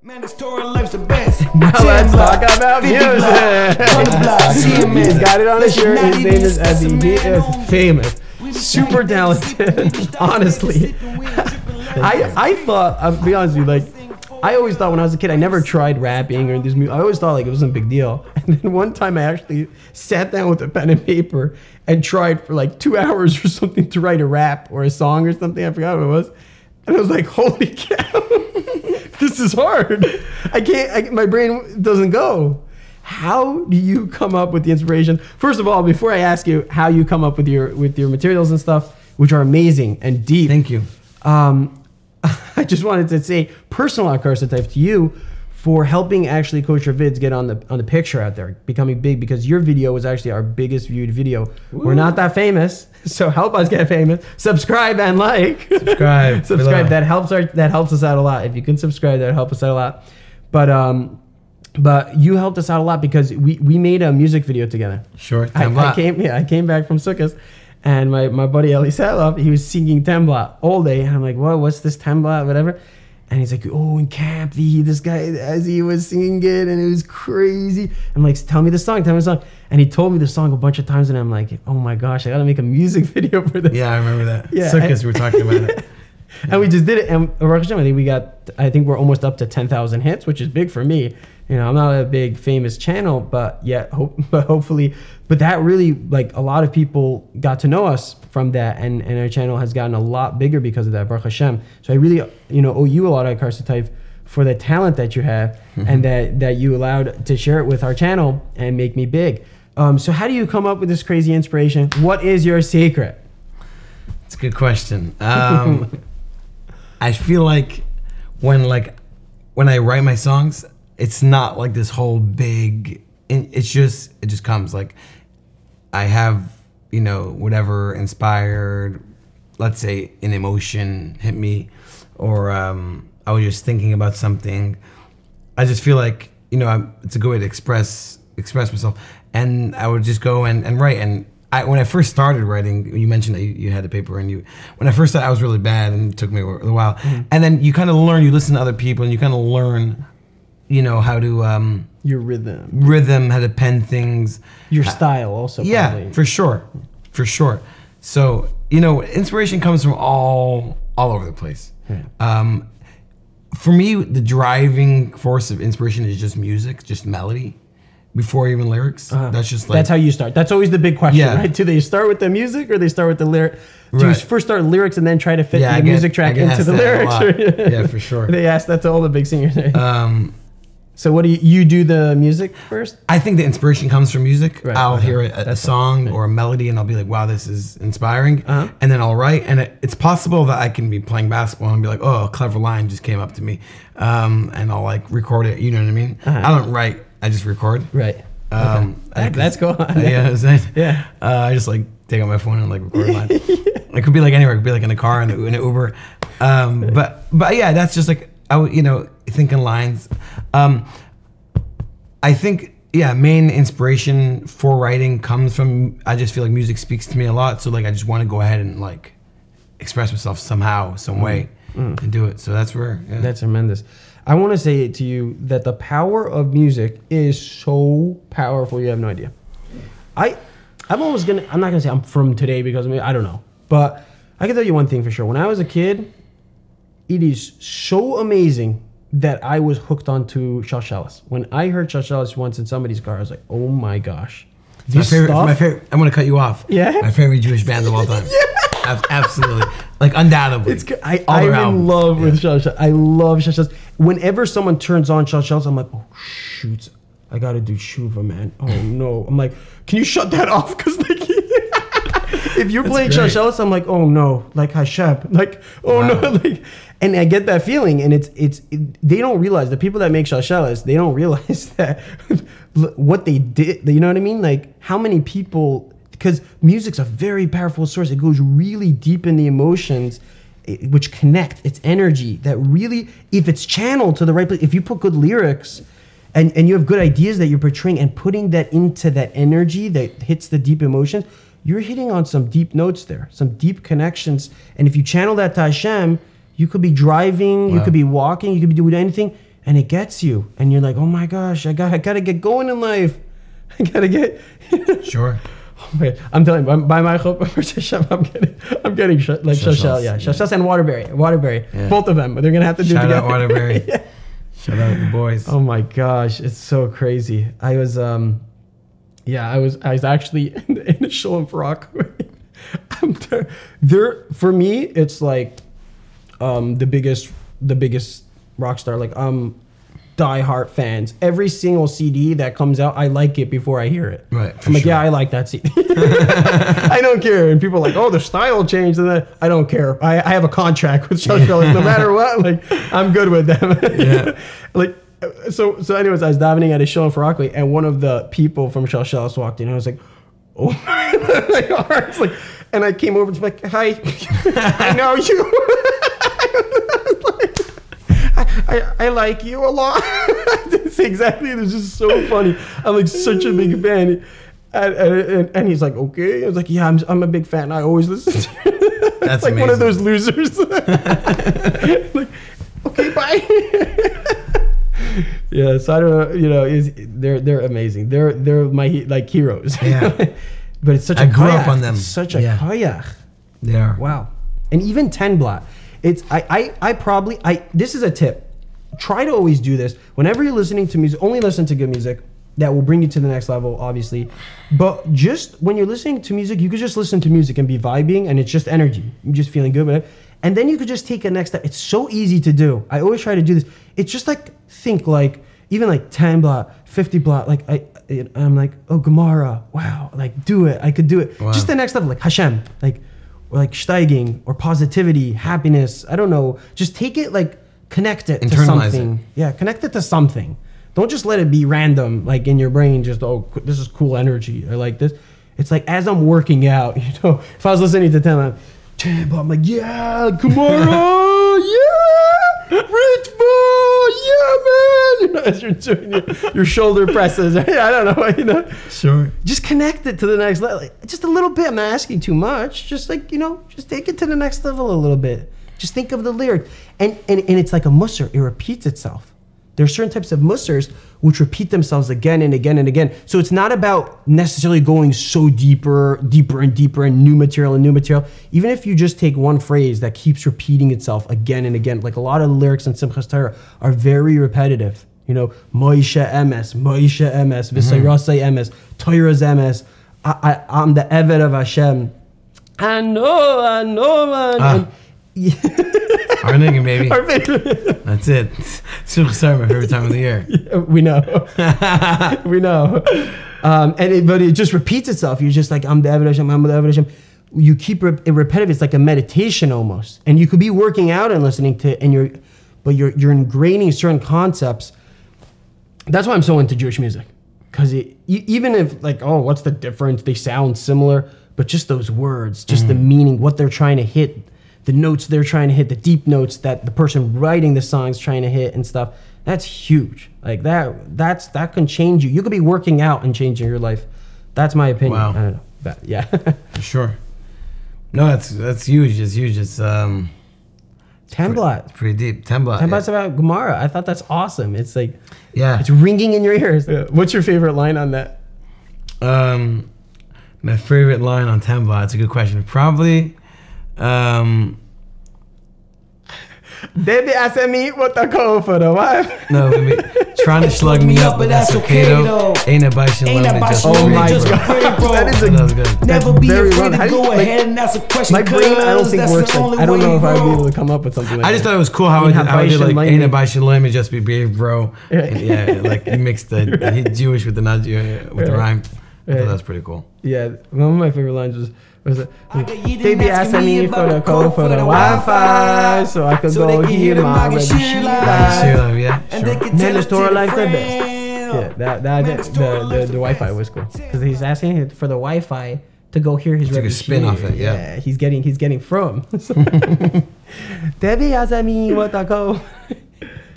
Mandatory life's the best. Now let's talk about music. He's got it on his shirt. His name is Ezzi. He is famous, super talented. Honestly, I thought, I'll be honest with you, like I always thought when I was a kid, I never tried rapping or this music. I always thought like it wasn't a big deal. And then one time I actually sat down with a pen and paper and tried for like 2 hours or something to write a rap or a song or something. I forgot what it was. And I was like, holy cow, this is hard. I can't, my brain doesn't go. How do you come up with the inspiration? First of all, before I ask you how you come up with your materials and stuff, which are amazing and deep. Thank you. I just wanted to say personal archetype to you for helping actually Kosher Vids get on the picture out there, becoming big, because your video was actually our biggest viewed video. Ooh. We're not that famous, so help us get famous. Subscribe and like. Subscribe. Subscribe. That helps us out a lot. If you can subscribe, that helps us out a lot. But you helped us out a lot because we made a music video together. Sure. I came back from Sukkot, and my buddy Eli Salov, he was singing Tembla all day, and I'm like, what's this Tembla, whatever. And he's like, oh, in camp, this guy, as he was singing it, and it was crazy. I'm like, tell me the song. And he told me the song a bunch of times, and I'm like, oh my gosh, I gotta make a music video for this. Yeah, I remember that. Yeah, Sukkot, we were talking about it. And we just did it, and I think we're almost up to 10,000 hits, which is big for me. You know, I'm not a big famous channel, but hopefully, that really, like, a lot of people got to know us from that, and our channel has gotten a lot bigger because of that, Baruch Hashem. So I really, owe you a lot of Karsatype for the talent that you have, and that you allowed to share it with our channel and make me big. So how do you come up with this crazy inspiration? What is your secret? It's a good question. I feel like when I write my songs, it's not like this whole big, it just comes. Like I have, whatever inspired, let's say an emotion hit me, or I was just thinking about something. I just feel like, it's a good way to express myself. And I would just go and write. And when I first started writing, you mentioned that you had a paper, and when I first started, I was really bad, and it took me a while. Mm-hmm. And then you kind of learn, you listen to other people, and you kind of learn, how to your rhythm, how to pen things, your style also. Yeah, probably. for sure. So inspiration comes from all over the place. Yeah. For me, the driving force of inspiration is just music, just melody, before even lyrics. That's just like, that's how you start. That's always the big question, right? Do they start with the music or they start with the lyric? Do you first start lyrics and then try to fit the music track into the lyrics? Yeah, for sure. They ask that to all the big singers. So what do you do the music first? I think the inspiration comes from music. Right. I'll hear a song or a melody, and I'll be like, wow, this is inspiring. And then I'll write, and it's possible that I can be playing basketball and be like, oh, a clever line just came up to me. And I'll like record it, you know what I mean? I don't write, I just record. Right. That's cool. Yeah. I just like take out my phone and like record a line. It could be like anywhere. It could be like in a car, in an Uber. But yeah, that's just like, thinking lines. I think, main inspiration for writing comes from, I just feel like music speaks to me a lot. So like, I just want to go ahead and like express myself somehow, some way, and do it. So that's where. Yeah. That's tremendous. I want to say to you that the power of music is so powerful. You have no idea. I'm not gonna say I'm from today because I don't know, but I can tell you one thing for sure. When I was a kid, it is so amazing that I was hooked onto Shalshelis. When I heard Shalshelis once in somebody's car, I was like, oh my gosh. My favorite, I'm going to cut you off. Yeah? My favorite Jewish band of all time. Yeah. Absolutely. Like, undoubtedly. I'm in love with Shalshelis. I love Shalshelis. Whenever someone turns on Shalshelis, I'm like, oh, shoot. I got to do Shuva, man. Oh, no. I'm like, can you shut that off? Because, like, if you're playing Shalshelis, I'm like, oh, no. Like, Hashem. Like, oh, wow. No. Like, and I get that feeling, and they don't realize, the people that make Shalshelis, they don't realize that what they did, you know what I mean? Like how many people, because music's a very powerful source. It goes really deep in the emotions, which connect. It's energy that really, if it's channeled to the right place, if you put good lyrics and you have good ideas that you're portraying and putting that into that energy that hits the deep emotions, you're hitting on some deep notes there, some deep connections. And if you channel that to Hashem, you could be driving, you could be walking, you could be doing anything. and it gets you, and you're like, oh my gosh, I gotta get going in life. I gotta get. Sure. Wait, I'm telling you, by my hope, I'm getting like shashal, yeah, shashal and Waterbury, Yeah. both of them. They're gonna have to do Shout together. out Waterbury. Yeah. Shout out the boys. Oh my gosh, it's so crazy. I was actually in a show in Rockaway. There for me, it's like the biggest rock star. Like die-hard fans. Every single CD that comes out, I like it before I hear it. Right. I'm like, yeah, I like that CD. I don't care. And people are like, oh, the style changed. And then I don't care. I have a contract with Shashal. No matter what, like, I'm good with them. Yeah. Like, so anyways, I was davening at a show in Rockaway, and one of the people from Shashal walked in, and I was like, oh my, like, hearts, like, and I came over to like, hi, I know you. I like you a lot. Exactly. It was just so funny. I'm like such a big fan. And he's like, okay. I was like, yeah, I'm a big fan. I always listen to you. That's like amazing. One of those losers. Like, okay, bye. Yeah, so I don't know, you know, they're amazing. They're my like heroes. Yeah. But it's such I grew up on them. Such a koyach. They are. Wow. And even 10 Blatt. It's this is a tip. Try to always do this. Whenever you're listening to music, only listen to good music. That will bring you to the next level, obviously. But just when you're listening to music, you could just listen to music and be vibing, and it's just energy. You're just feeling good with it. And then you could just take a next step. It's so easy to do. I always try to do this. It's just like, think like, even like 10 Blatt, 50 Blatt, like I'm like, oh, Gemara, wow, like do it. I could do it. Wow. Just the next level, like Hashem, like, or like steiging, or positivity, happiness. I don't know. Just take it, like, connect it to something. Yeah, connect it to something. Don't just let it be random, like in your brain, just, oh, this is cool energy. I like this. It's like, as I'm working out, you know, if I was listening to them, I'm like, yeah, Gemara, yeah, Rich Boy, yeah, man. You know, as you're doing your shoulder presses. I don't know, you know. Sure. Just connect it to the next level. Like, just a little bit. I'm not asking too much. Just like, you know, just take it to the next level a little bit. Just think of the lyric. And it's like a musar. It repeats itself. There are certain types of musars which repeat themselves again and again and again. So it's not about necessarily going so deeper and deeper and new material. Even if you just take one phrase that keeps repeating itself again and again, like a lot of the lyrics in Simchas Torah are very repetitive. You know, Moishe emes, V'sayrasei emes, Torah's emes, I'm the Eved of Hashem. I know, man. Our nigga, baby. That's it. Simchas Torah, my favorite time of the year. Yeah, we know. We know. But it just repeats itself. You're just like, I'm the Eved Hashem, I'm the Eved Hashem. You keep it repetitive. It's like a meditation almost. And you could be working out and listening to it, and you're ingraining certain concepts. That's why I'm so into Jewish music. Because even if, like, oh, what's the difference? They sound similar, but just those words, just the meaning, what they're trying to hit, the notes they're trying to hit, the deep notes that the person writing the song's trying to hit and stuff. That's huge. Like that can change you. You could be working out and changing your life. That's my opinion. Wow. I don't know. Yeah. Sure. No, that's huge. It's huge. It's 10 Blatt. It's pretty deep. 10 Blatt. 10 Blatt's about Gemara. I thought that's awesome. It's like, yeah, it's ringing in your ears. Yeah. What's your favorite line on that? My favorite line on 10 Blatt. It's a good question. Probably. Baby, I said me what the code for the wife. No, trying to slug me up, but that's okay though. Ain't a bison lemon, just oh my god, that is good. Never be afraid to go ahead and ask a question. My brain, I don't think works. Like, I don't know if I'd be able to come up with something like that. I just thought it was cool how I did like ain't a bison lemon, just be brave, bro. Yeah, like you mixed the Jewish with the not Jewish with the rhyme. I thought that's pretty cool. Yeah, one of my favorite lines was baby asking me for the code for the Wi-Fi, so I could go hear my Rebbe Shira. Yeah, sure. Man, the story like the best. Yeah, the Wi-Fi was cool because he's asking for the Wi-Fi to go hear his Rebbe Shira. Spin off it. Yeah, he's getting from. Baby asking me what the code.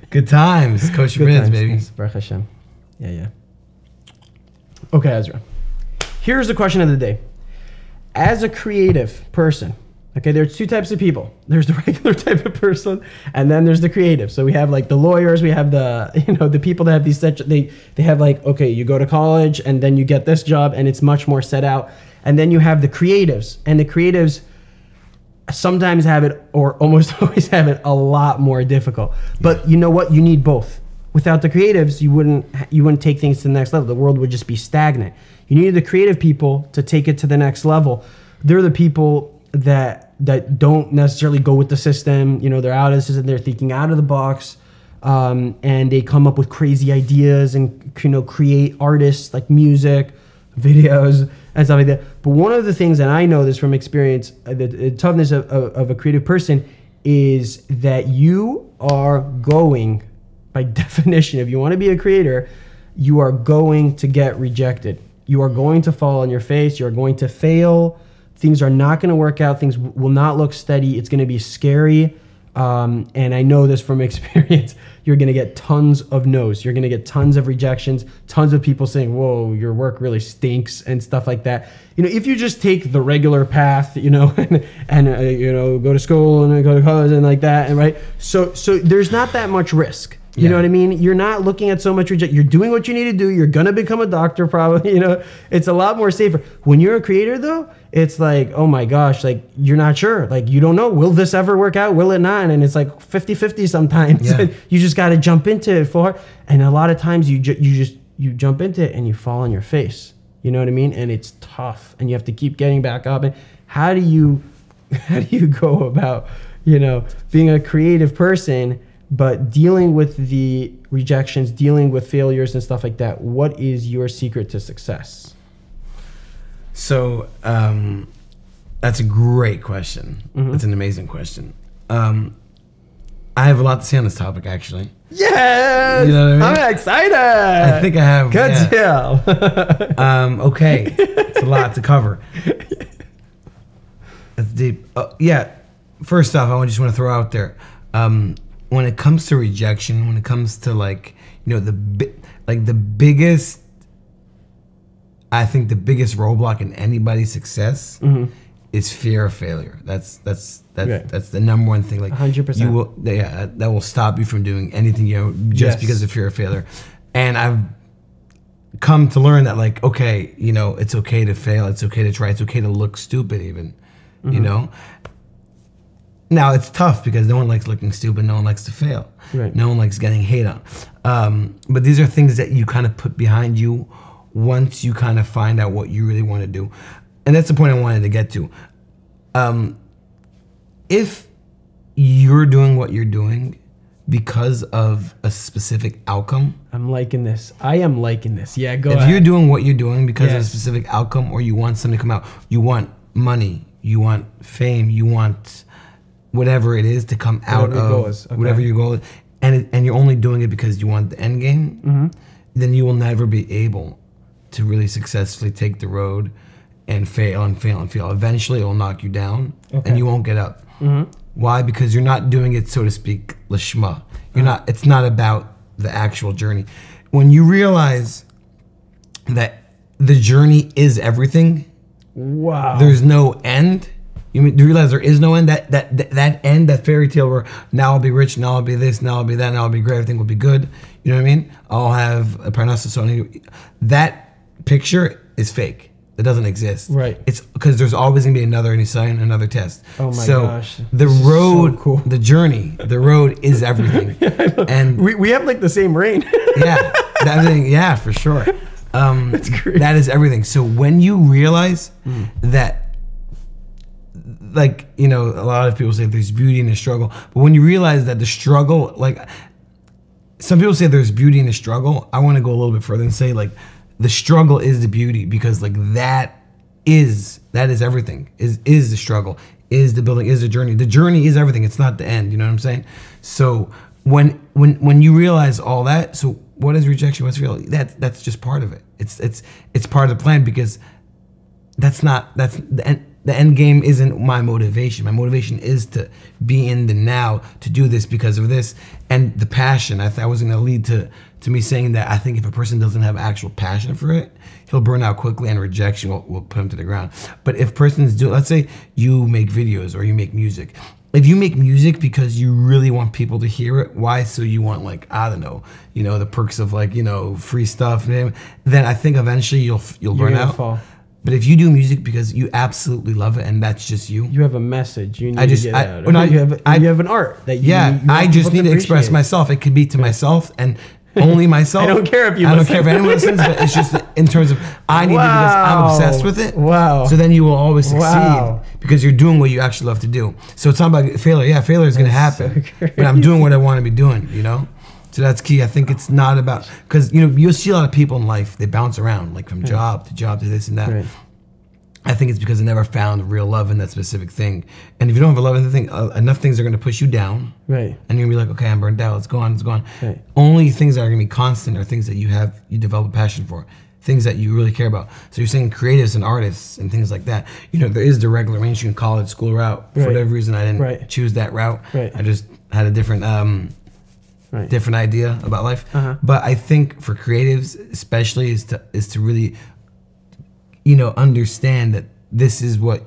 Good times, Kosher Vids, baby. Baruch Hashem. Yeah. Okay, Ezra. Here's the question of the day. As a creative person, Okay, there's two types of people. There's the regular type of person, and then there's the creative. So we have like the lawyers, we have the, the people that have these they have like, okay, you go to college and then you get this job and it's much more set out. And then you have the creatives, and the creatives sometimes have it, or almost always have it, a lot more difficult. But you know what? You need both. Without the creatives, you wouldn't take things to the next level. The world would just be stagnant. You need the creative people to take it to the next level. They're the people that don't necessarily go with the system. They're out of the system. They're thinking out of the box, and they come up with crazy ideas and create artists like music, videos, and stuff like that. But one of the things that I know this from experience, the toughness of a creative person, is that you are going, by definition, if you want to be a creator, you are going to get rejected. You are going to fall on your face. You're going to fail. Things are not going to work out. Things will not look steady. It's going to be scary. And I know this from experience. You're going to get tons of no's. You're going to get tons of rejections, tons of people saying, whoa, your work really stinks and stuff like that. If you just take the regular path, and go to school and go to college and like that, and right. So there's not that much risk. You know what I mean? You're not looking at so much rejection. You're doing what you need to do. You're going to become a doctor probably, It's a lot more safer. When you're a creator though, it's like, oh my gosh, like you're not sure. Like you don't know, will this ever work out? Will it not? And it's like 50-50 sometimes. Yeah. You just got to jump into it full hard. And a lot of times you jump into it and you fall on your face. You know what I mean? And it's tough and you have to keep getting back up. And how do you go about, being a creative person, but dealing with the rejections, dealing with failures and stuff like that? What is your secret to success? So that's a great question. Mm-hmm. That's an amazing question. I have a lot to say on this topic, actually. Yes! You know what I mean? I'm excited! I think I have. Good deal. Okay. It's a lot to cover. That's deep. Yeah. First off, I just want to throw out there, when it comes to rejection, when it comes to the biggest, I think the biggest roadblock in anybody's success is fear of failure. That's the number one thing. 100%. That will stop you from doing anything, just because of fear of failure. And I've come to learn that okay, it's okay to fail. It's okay to try. It's okay to look stupid even, Now it's tough because no one likes looking stupid. No one likes to fail. Right. No one likes getting hate on. But these are things that you kind of put behind you once you kind of find out what you really want to do. And that's the point I wanted to get to. If you're doing what you're doing because of a specific outcome. I'm liking this. I am liking this. Yeah, go ahead. If you're doing what you're doing because of a specific outcome, or you want something to come out, you want money, you want fame, you want whatever it is to come out of whatever your goal is, and you're only doing it because you want the end game, then you will never be able to really successfully take the road and fail and fail and fail. Eventually, it will knock you down, and you won't get up. Why? Because you're not doing it, so to speak, lishma. You're not. It's not about the actual journey. When you realize that the journey is everything, there's no end. Do you realize there is no end? That end, that fairy tale where now I'll be rich, now I'll be this, now I'll be that, now I'll be great, everything will be good. You know what I mean? I'll have a parnassus. That picture is fake. It doesn't exist. Right. It's because there's always gonna be another sign, another test. Oh my gosh. The road, the journey, the road is everything. And we have the same brain. everything. Yeah, for sure. That's great. That is everything. So when you realize that, a lot of people say there's beauty in the struggle, but when you realize that the struggle, some people say there's beauty in the struggle, I want to go a little bit further and say the struggle is the beauty, because that is everything. Is the struggle, is the building, is the journey. The journey is everything. It's not the end. You know what I'm saying? So when you realize all that, so what is rejection? What's real? That's just part of it. It's part of the plan, because that's the end. The end game isn't my motivation. My motivation is to be in the now, to do this because of this, and the passion. I thought was going to lead to me saying that I think if a person doesn't have actual passion for it, he'll burn out quickly and rejection will put him to the ground. But if persons do, let's say you make videos or you make music. If you make music because you really want people to hear it, why? So you want like, I don't know, the perks of like, free stuff, then I think eventually you'll burn out. Fall. But if you do music because you absolutely love it and that's just you. You have a message you need to get out. You have an art that you I just need to express myself. It could be to myself and only myself. I don't care if you I don't care if anyone listens, but it's just in terms of I need to because I'm obsessed with it. Wow. So then you will always succeed because you're doing what you actually love to do. So it's not about failure. Yeah, failure is going to happen. So but I'm doing what I want to be doing, So that's key. I think it's not about, because, you'll see a lot of people in life, they bounce around like from job to this and that. Right. I think it's because they never found real love in that specific thing. And if you don't have a love in the thing, enough things are going to push you down. Right. And you're going to be like, okay, I'm burned out. It's gone. Right. Only things that are going to be constant are things that you develop a passion for, things that you really care about. So you're saying creatives and artists and things like that. There is the regular mainstream college school route. For whatever reason, I didn't choose that route. Right. I just had a different different idea about life. But I think for creatives, especially, is to really understand that this is what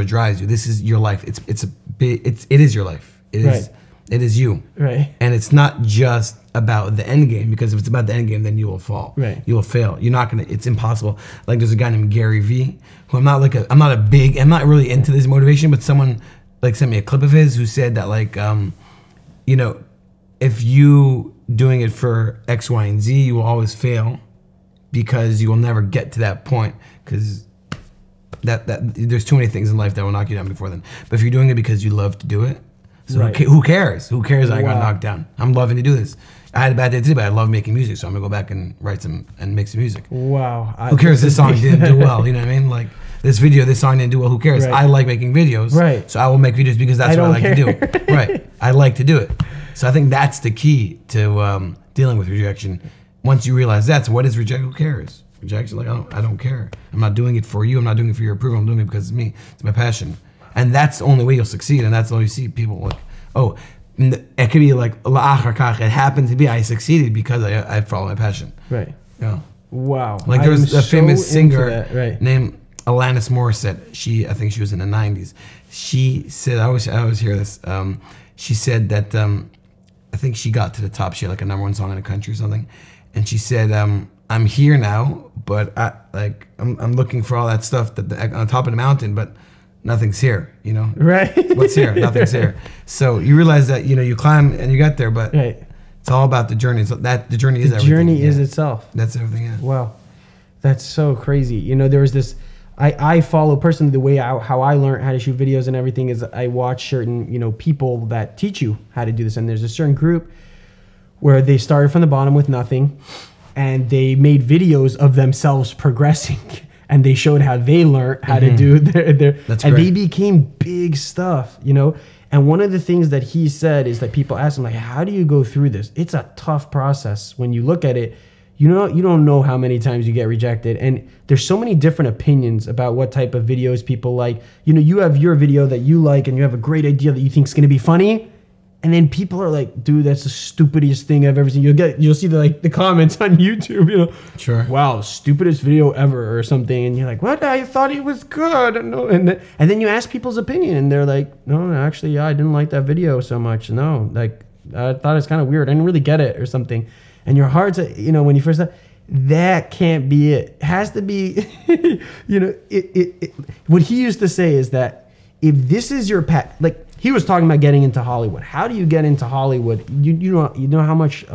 drives you. This is your life. It is your life. It is you. Right. And it's not just about the end game, because if it's about the end game, then you will fall. Right. You will fail. You're not gonna. It's impossible. Like there's a guy named Gary V, who I'm not really into this motivation, but someone like sent me a clip of his who said that like, if you doing it for X, Y, and Z, you will always fail, because you will never get to that point, because that there's too many things in life that will knock you down before then. But if you're doing it because you love to do it, so who cares? Who cares I got knocked down? I'm loving to do this. I had a bad day today, but I love making music, so I'm gonna go back and write some and make some music. Wow. Who cares this song didn't do well? You know what I mean? Like this song didn't do well. Who cares? Right. I like making videos. Right. So I will make videos because that's what I like to do. Right. I like to do it. So I think that's the key to dealing with rejection. Once you realize that, so what is rejection? Who cares? Rejection, like I don't care. I'm not doing it for you. I'm not doing it for your approval. I'm doing it because it's me. It's my passion, and that's the only way you'll succeed. And that's all you see people like. Oh, it could be like it happened to be I succeeded because I followed my passion. Right. Yeah. Wow. Like there was a famous singer named Alanis Morissette. I think she was in the 90s. She said, I always hear this. She said that I think she got to the top. She had like a #1 song in the country or something, and she said, "I'm here now, but I'm looking for all that stuff on top of the mountain, but nothing's here. Right? What's here? Nothing's here. So you realize that you climb and you get there, but it's all about the journey. So the journey is everything. The journey is itself. That's everything. Yeah. Wow, that's so crazy. There was this. I follow personally the way how I learned how to shoot videos and everything is I watch certain people that teach you how to do this, and there's a certain group where they started from the bottom with nothing, and they made videos of themselves progressing, and they showed how they learned how to do their That's and great. they became big stuff, And one of the things that he said is that people ask him like, how do you go through this? It's a tough process. When you look at it, you don't know how many times you get rejected, and there's so many different opinions about what type of videos people like. You have your video that you like, and you have a great idea that you think is going to be funny, and then people are like, "Dude, that's the stupidest thing I've ever seen." You'll see the comments on YouTube. Sure. Wow, stupidest video ever or something, and you're like, "What? I thought it was good." No, and then you ask people's opinion, and they're like, "No, actually, I didn't like that video so much. No, like I thought it's kind of weird. I didn't really get it or something." And your heart's, when you first start, that can't be it. It has to be, what he used to say is that if this is your path, like he was talking about getting into Hollywood. How do you get into Hollywood? You know how much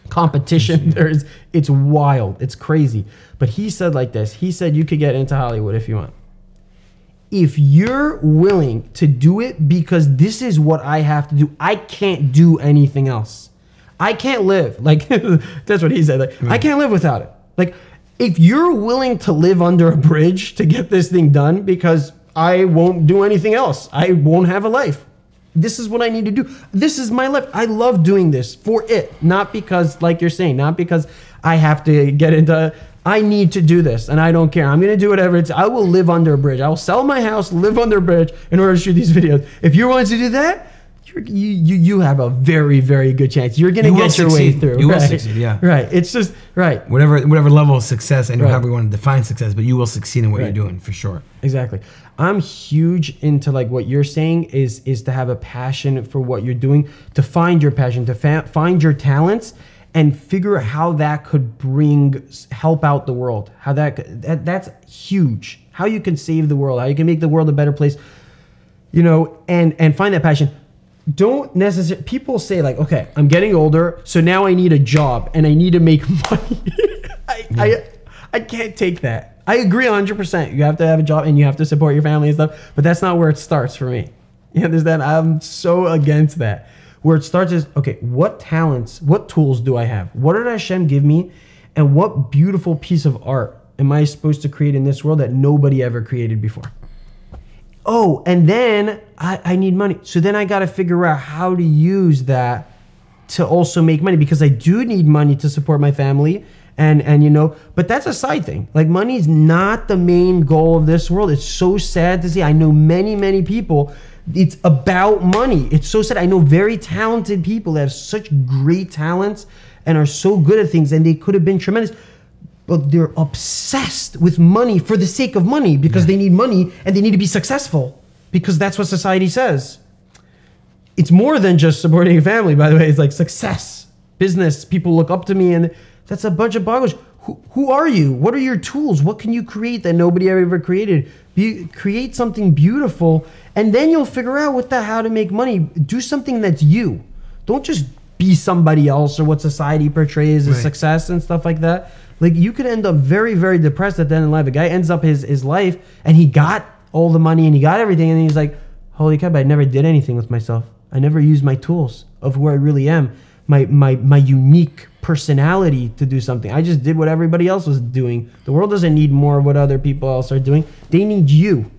competition there is. It's wild. It's crazy. But he said like this. He said you could get into Hollywood if you want. If you're willing to do it because this is what I have to do, I can't do anything else. I can't live. Like, that's what he said. Like, I can't live without it. Like, if you're willing to live under a bridge to get this thing done because I won't do anything else, I won't have a life. This is what I need to do. This is my life. I love doing this for it. Not because, like you're saying, not because I have to get into, I need to do this and I don't care. I'm going to do whatever I will live under a bridge. I will sell my house, live under a bridge in order to shoot these videos. If you're willing to do that, you have a very, very good chance. You're gonna get your way through. You will succeed, yeah. Right. It's just right. Whatever level of success, and however you want to define success, but you will succeed in what you're doing for sure. Exactly. I'm huge into like what you're saying is to have a passion for what you're doing, to find your passion, to find your talents, and figure out how that could help out the world. How that's huge. How you can save the world. How you can make the world a better place. You know, and find that passion. Don't necessarily, people say like, okay, I'm getting older, so now I need a job and I need to make money. I can't take that. I agree 100%. You have to have a job and you have to support your family and stuff, but that's not where it starts for me. You understand? I'm so against that. Where it starts is, okay, what talents, what tools do I have? What did Hashem give me? And what beautiful piece of art am I supposed to create in this world that nobody ever created before? Oh, and then I need money. So then I got to figure out how to use that to also make money, because I do need money to support my family. And you know, but that's a side thing. Like, money is not the main goal of this world. It's so sad to see. I know many people, it's about money. It's so sad. I know very talented people that have such great talents and are so good at things, and they could have been tremendous. But they're obsessed with money for the sake of money, because they need money and they need to be successful, because that's what society says. It's more than just supporting a family, by the way. It's like success, business. People look up to me, and that's a bunch of boggles. Who are you? What are your tools? What can you create that nobody ever created? Create something beautiful, and then you'll figure out how to make money. Do something that's you. Don't just be somebody else or what society portrays as success and stuff like that. Like, you could end up very, very depressed at the end of life. A guy ends up his life, and he got all the money and he got everything, and he's like, holy crap, I never did anything with myself. I never used my tools of who I really am, my unique personality to do something. I just did what everybody else was doing. The world doesn't need more of what other people else are doing. They need you.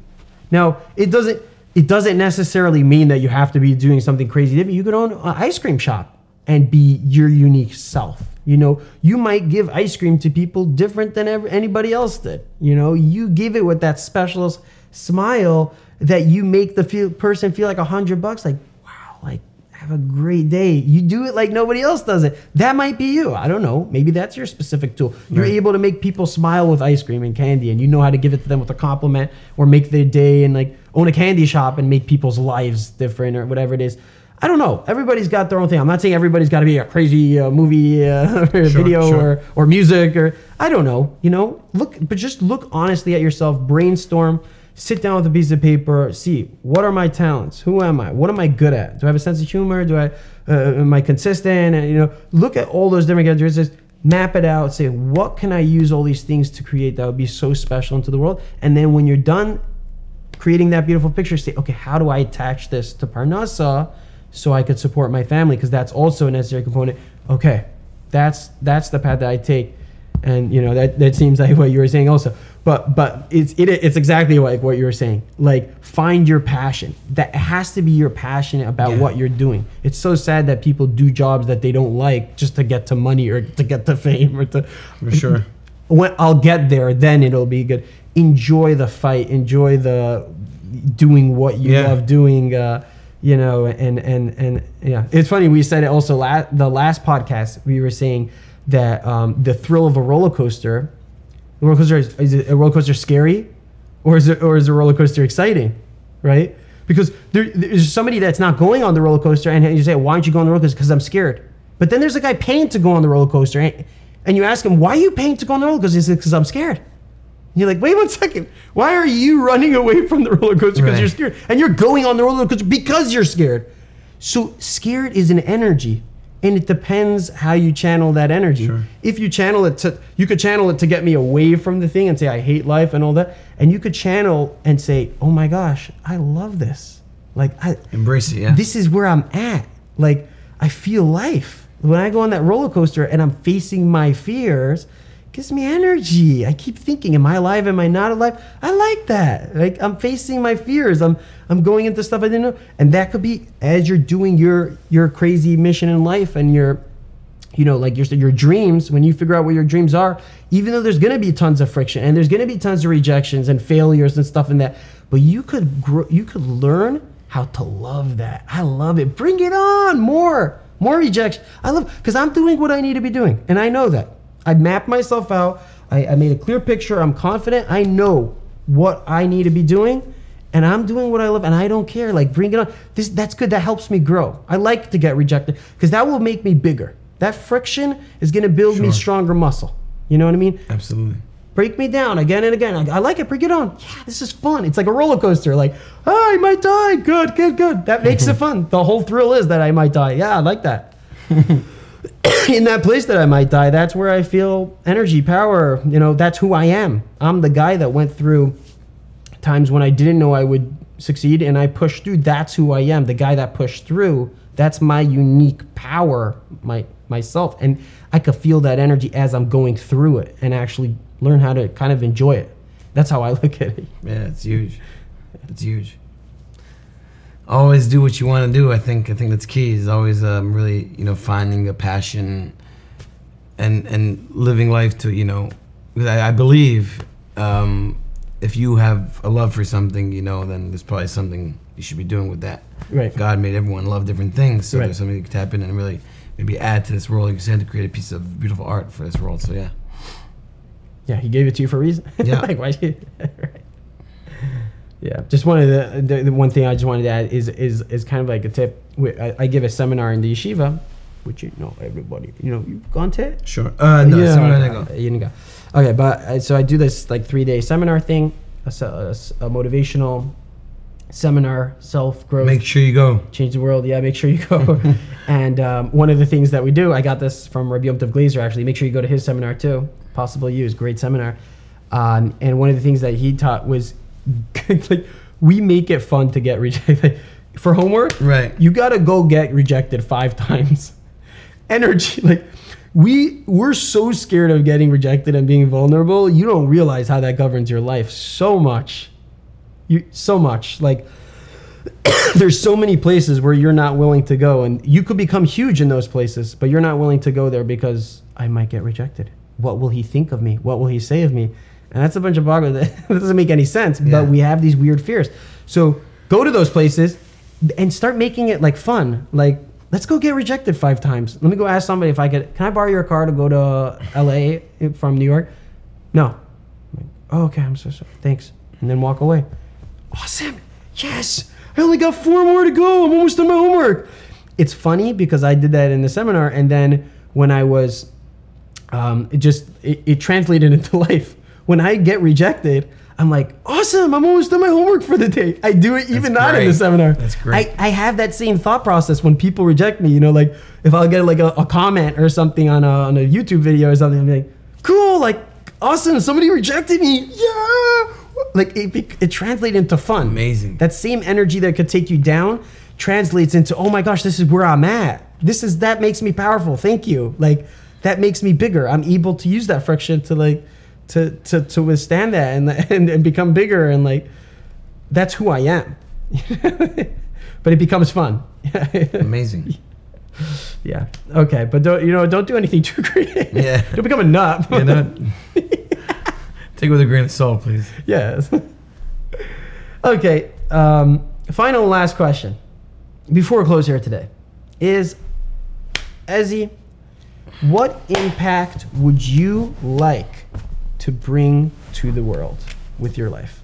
Now, it doesn't necessarily mean that you have to be doing something crazy different. You could own an ice cream shop and be your unique self. You know, you might give ice cream to people different than anybody else did. You know, you give it with that special smile that you make the person feel like $100. Like, wow, like, have a great day. You do it like nobody else does it. That might be you. I don't know. Maybe that's your specific tool. You're able to make people smile with ice cream and candy, and you know how to give it to them with a compliment, or make their day, and like own a candy shop and make people's lives different, or whatever it is. I don't know. Everybody's got their own thing. I'm not saying everybody's got to be a crazy movie or video or music, or I don't know. You know, just look honestly at yourself. Brainstorm. Sit down with a piece of paper. See, what are my talents? Who am I? What am I good at? Do I have a sense of humor? Am I consistent? And, you know, look at all those different characteristics. Map it out. Say, what can I use all these things to create that would be so special into the world? And then when you're done creating that beautiful picture, say, okay, how do I attach this to Parnasa so I could support my family? Because that's also a necessary component. Okay, that's the path that I take. And, you know, that seems like what you were saying also. But it's exactly like what you were saying. Like, find your passion. That has to be your passion about what you're doing. It's so sad that people do jobs that they don't like just to get to money or to get to fame or to. For sure. When I'll get there, then it'll be good. Enjoy the fight. Enjoy the doing what you love doing. You know, and yeah, it's funny. We said it also the last podcast. We were saying that the thrill of a roller coaster. The roller coaster is a roller coaster scary, or is a roller coaster exciting, right? Because there's somebody that's not going on the roller coaster, and you say, why aren't you going on the roller coaster? Because I'm scared. But then there's a guy paying to go on the roller coaster, and you ask him, why are you paying to go on the roller coaster? He says, because I'm scared. And you're like, wait 1 second. Why are you running away from the roller coaster because you're scared? And you're going on the roller coaster because you're scared. So scared is an energy. And it depends how you channel that energy. Sure. If you channel it you could channel it to get me away from the thing and say, I hate life and all that. And you could channel and say, oh my gosh, I love this. Like, embrace it, yeah. This is where I'm at. Like, I feel life. When I go on that roller coaster and I'm facing my fears, it gives me energy. I keep thinking, am I alive? Am I not alive? I like that. Like, I'm facing my fears. I'm going into stuff I didn't know. And that could be as you're doing your crazy mission in life and your dreams. When you figure out what your dreams are, even though there's going to be tons of friction and there's going to be tons of rejections and failures and stuff in that, but you could learn how to love that. I love it. Bring it on. More rejection. I love, because I'm doing what I need to be doing. And I know that. I mapped myself out. I made a clear picture. I'm confident. I know what I need to be doing. And I'm doing what I love. And I don't care. Like, bring it on. That's good. That helps me grow. I like to get rejected because that will make me bigger. That friction is going to build me stronger muscle. You know what I mean? Absolutely. Break me down again and again. I like it. Bring it on. Yeah, this is fun. It's like a roller coaster. Like, oh, I might die. Good. That makes it fun. The whole thrill is that I might die. Yeah, I like that. In that place that I might die, that's where I feel energy, power. You know, that's who I am. I'm the guy that went through times when I didn't know I would succeed and I pushed through. That's who I am. The guy that pushed through. That's my unique power, myself. And I could feel that energy as I'm going through it and actually learn how to kind of enjoy it. That's how I look at it. Yeah, it's huge. It's huge. Always do what you want to do. I think that's key. Is always really, finding a passion and living life to, because I believe if you have a love for something, then there's probably something you should be doing with that. Right. God made everyone love different things, so right. There's something you can tap in and really maybe add to this world. Like you said, to create a piece of beautiful art for this world. So yeah. Yeah, he gave it to you for a reason. Yeah. Like, why? Right. Yeah. Just wanted the one thing I just wanted to add is kind of like a tip. I give a seminar in the yeshiva, which everybody you've gone to it. Sure. No, yeah, seminar I didn't go. You didn't go. Okay, but so I do this like 3-day seminar thing, a motivational seminar, self-growth. Make sure you go. Change the world. Yeah, make sure you go. And one of the things that we do, I got this from Rabbi Yom Tov Glazer, actually. Make sure you go to his seminar too. Possible Use, great seminar. And one of the things that he taught was like, we make it fun to get rejected. For homework, right? You got to go get rejected 5 times. Energy, like we're so scared of getting rejected and being vulnerable. You don't realize how that governs your life so much. Like there's so many places where you're not willing to go, and you could become huge in those places, but you're not willing to go there because I might get rejected. What will he think of me? What will he say of me? And that's a bunch of boggle that doesn't make any sense, but we have these weird fears. So go to those places and start making it like fun. Like, let's go get rejected 5 times. Let me go ask somebody if can I borrow your car to go to LA from New York? No. I'm like, oh, okay, I'm so sorry. Thanks. And then walk away. Awesome. Yes. I only got 4 more to go. I'm almost done my homework. It's funny because I did that in the seminar, and then when I was, it translated into life. When I get rejected, I'm like, awesome, I'm almost done my homework for the day. I do it even not in the seminar. That's great. I have that same thought process when people reject me. Like if I'll get like a comment or something on a YouTube video or something, I'm like, cool, like awesome, somebody rejected me. Yeah. Like it translates into fun. Amazing. That same energy that could take you down translates into, oh my gosh, this is where I'm at. That makes me powerful. Thank you. Like that makes me bigger. I'm able to use that friction to like, to withstand that and become bigger, and like that's who I am. But it becomes fun. Amazing. Yeah. Okay, but don't do anything too creative. Yeah. Don't become a nut. Yeah, take it with a grain of salt, please. Yes. Okay. Final last question before we close here today is, Ezzi, what impact would you like to bring to the world with your life?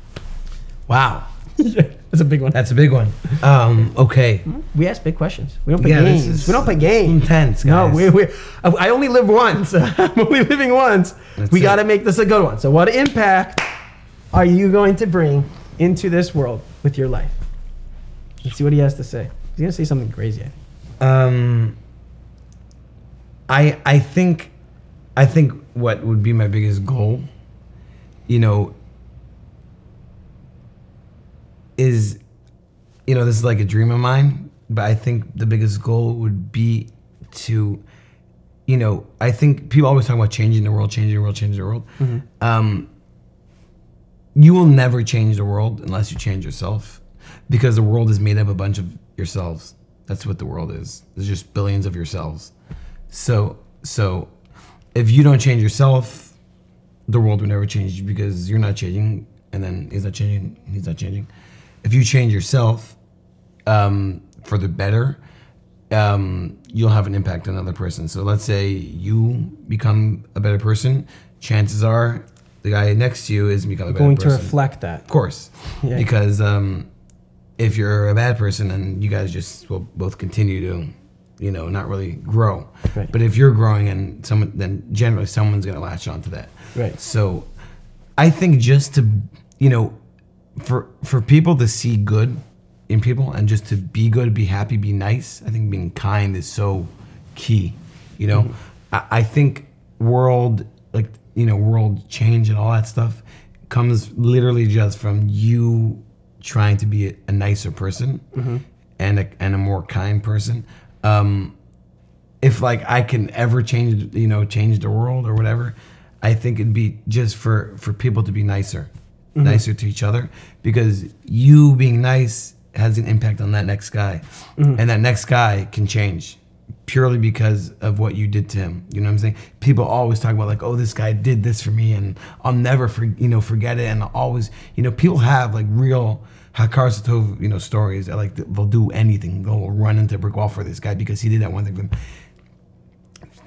Wow. That's a big one. That's a big one. Okay. We ask big questions. We don't play games. We don't play games. Intense, guys. No, I only live once. I'm only living once. We got to make this a good one. So what impact are you going to bring into this world with your life? Let's see what he has to say. He's going to say something crazy. I think what would be my biggest goal, is, this is like a dream of mine, but I think the biggest goal would be to, I think people always talk about changing the world. Mm-hmm. You will never change the world unless you change yourself, because the world is made up of a bunch of yourselves. That's what the world is. There's just billions of yourselves. So if you don't change yourself, the world will never change, because you're not changing, and then he's not changing. If you change yourself, for the better, you'll have an impact on another person. So let's say you become a better person, chances are the guy next to you is becoming a better person. Going to reflect that. Of course. Yeah. Because if you're a bad person, then you guys just will both continue to, not really grow. Right. But if you're growing and then generally someone's going to latch onto that. Right. So I think just to, for people to see good in people and just to be good, be happy, be nice, I think being kind is so key. I think world change and all that stuff comes literally just from you trying to be a nicer person and a more kind person. If I can ever change the world or whatever, I think it'd be just for people to be nicer to each other, because you being nice has an impact on that next guy, and that next guy can change purely because of what you did to him. You know what I'm saying? People always talk about oh, this guy did this for me, and I'll never forget it. And I'll always, people have real Hakar Satov, stories that they'll do anything. They'll run into a brick wall for this guy because he did that one thing for them.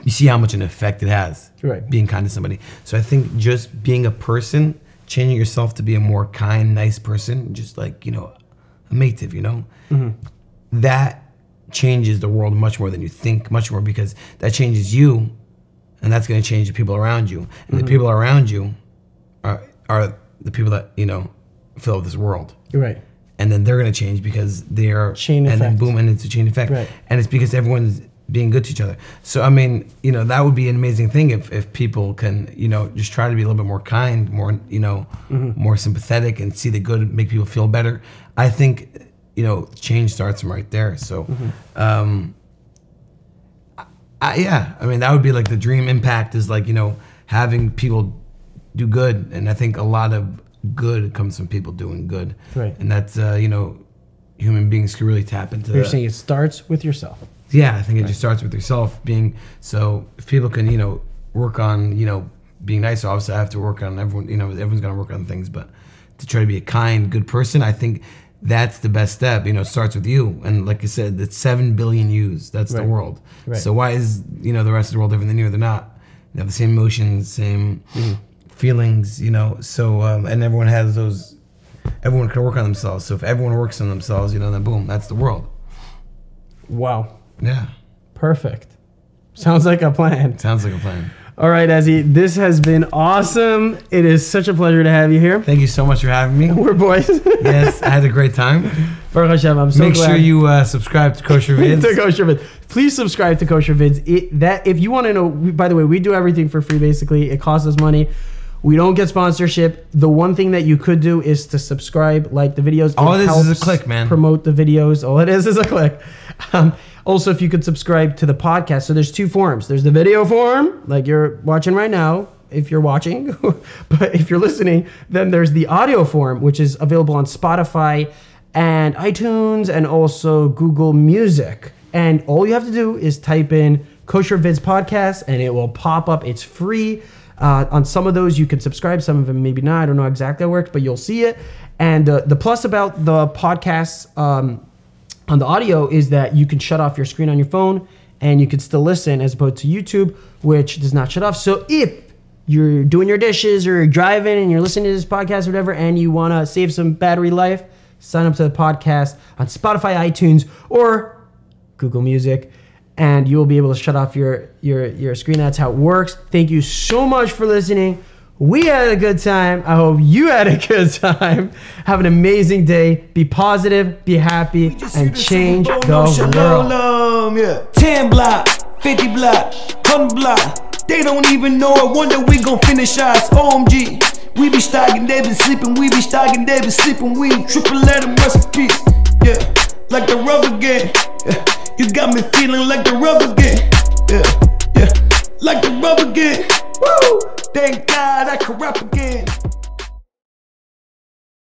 You see how much an effect it has, right? Being kind to somebody. So I think just being a person, changing yourself to be a more kind, nice person, just a mative, that changes the world much more than you think, much more, because that changes you, and that's going to change the people around you, and the people around you are the people that fill up this world, right? And then they're going to change because they're chain effect, and then boom, and it's a chain effect, right? And it's because everyone's being good to each other. So I mean, that would be an amazing thing if people can, just try to be a little bit more kind, more, more sympathetic, and see the good, make people feel better. I think, change starts from right there. So, I mean, that would be the dream impact is having people do good. And I think a lot of good comes from people doing good. Right. And that's, human beings can really tap into You're saying it starts with yourself. Yeah, I think it just starts with yourself so if people can, work on, being nice, obviously I have to work on everyone, everyone's going to work on things, but to try to be a kind, good person, I think that's the best step. It starts with you. And like I said, it's 7 billion yous. That's the world. Right. So why is, the rest of the world different than you? They're not. They have the same emotions, same feelings, so, and everyone has those, everyone can work on themselves. So if everyone works on themselves, then boom, that's the world. Wow. Yeah. Perfect. Sounds like a plan. Sounds like a plan. All right, Ezzi, this has been awesome. It is such a pleasure to have you here. Thank you so much for having me. We're boys. Yes, I had a great time. Baruch Hashem, I'm so glad. Make sure you subscribe to Kosher Vids. To Kosher Vids. Please subscribe to Kosher Vids. If you want to know, by the way, we do everything for free, basically. It costs us money. We don't get sponsorship. The one thing that you could do is to subscribe, like the videos. All it is a click, man. Promote the videos. All it is a click. Also, if you could subscribe to the podcast. So there's 2 forms. There's the video form, like you're watching right now, if you're watching. But if you're listening, then there's the audio form, which is available on Spotify and iTunes and also Google Music. And all you have to do is type in Kosher Vids Podcast and it will pop up. It's free. On some of those, you can subscribe. Some of them maybe not. I don't know exactly how it works, but you'll see it. And the plus about the podcasts on the audio is that you can shut off your screen on your phone and you can still listen, as opposed to YouTube, which does not shut off. So if you're doing your dishes or you're driving and you're listening to this podcast or whatever, and you want to save some battery life, sign up to the podcast on Spotify, iTunes, or Google Music, and you will be able to shut off your screen. That's how it works. Thank you so much for listening. We had a good time. I hope you had a good time. Have an amazing day. Be positive, be happy, and change the world. Yeah. 10 block, 50 block, 100 block. They don't even know it. Wonder we gon' finish ours. OMG. We be stocking, they been sleeping. We be stocking, they been sleeping. We triple let them rest in peace. Yeah, like the rubber gang. Yeah. You got me feeling like the rubber gang. Yeah, like the rubber gang. Woo! Thank God I can rap again.